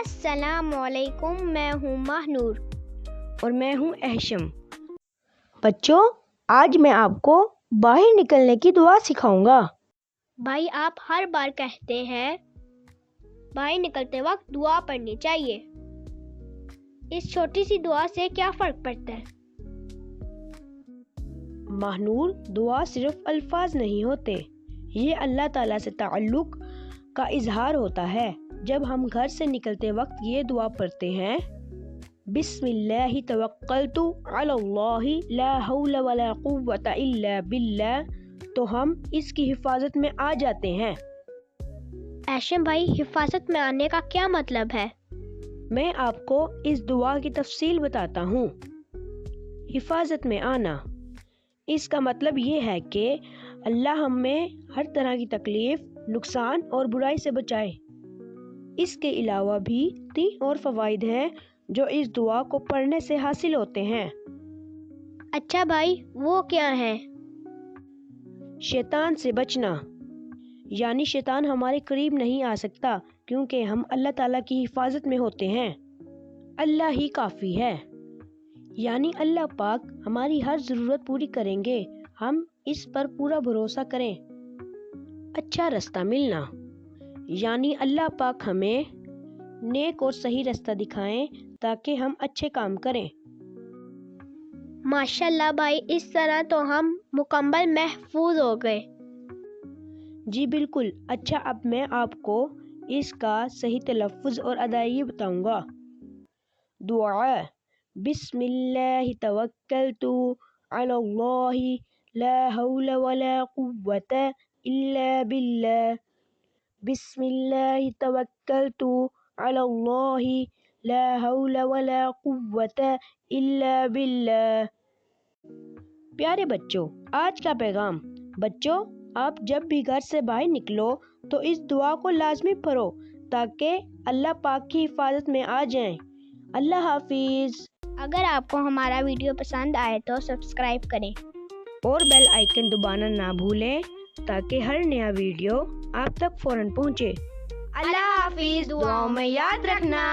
السلام علیکم، میں ہوں ماہنور اور میں ہوں احشم۔ بچوں، آج میں آپ کو باہر نکلنے کی دعا سکھاؤں گا۔ بھائی، آپ ہر بار کہتے ہیں باہر نکلتے وقت دعا پڑھنی چاہیے، اس چھوٹی سی دعا سے کیا فرق پڑتا ہے؟ ماہنور، دعا صرف الفاظ نہیں ہوتے، یہ اللہ تعالیٰ سے تعلق کا اظہار ہوتا ہے۔ جب ہم گھر سے نکلتے وقت یہ دعا پڑھتے ہیں، بسم اللہ توکلت علی اللہ لا حول ولا قوۃ الا باللہ، تو ہم اس کی حفاظت میں آ جاتے ہیں۔ احشم بھائی، حفاظت میں آنے کا کیا مطلب ہے؟ میں آپ کو اس دعا کی تفصیل بتاتا ہوں۔ حفاظت میں آنا، اس کا مطلب یہ ہے کہ اللہ ہمیں ہر طرح کی تکلیف، نقصان اور برائی سے بچائے۔ اس کے علاوہ بھی 3 اور فوائد ہیں جو اس دعا کو پڑھنے سے حاصل ہوتے ہیں۔ اچھا بھائی، وہ کیا ہے؟ شیطان سے بچنا، یعنی شیطان ہمارے قریب نہیں آ سکتا کیونکہ ہم اللہ تعالیٰ کی حفاظت میں ہوتے ہیں۔ اللہ ہی کافی ہے، یعنی اللہ پاک ہماری ہر ضرورت پوری کریں گے، ہم اس پر پورا بھروسہ کریں۔ اچھا رستہ ملنا، یعنی اللہ پاک ہمیں نیک اور صحیح رستہ دکھائیں تاکہ ہم اچھے کام کریں۔ ماشاءاللہ بھائی، اس طرح تو ہم مکمل محفوظ ہو گئے۔ جی بالکل۔ اچھا، اب میں آپ کو اس کا صحیح تلفظ اور ادائیگی بتاؤں گا۔ دعا، بسم اللہ توکلت علی اللہ لا حول ولا قوۃ الا باللہ، بسم اللہ توکلت علی اللہ لا حول ولا قوۃ الا باللہ۔ پیارے بچوں، آج کا پیغام، بچوں آپ جب بھی گھر سے باہر نکلو تو اس دعا کو لازمی پڑھو تاکہ اللہ پاک کی حفاظت میں آ جائیں۔ اللہ حافظ۔ اگر آپ کو ہمارا ویڈیو پسند آئے تو سبسکرائب کریں اور بیل آئیکن دبانا نہ بھولیں تاکہ ہر نیا ویڈیو آپ تک فوراً پہنچے۔ اللہ حافظ، دعاؤں میں یاد رکھنا۔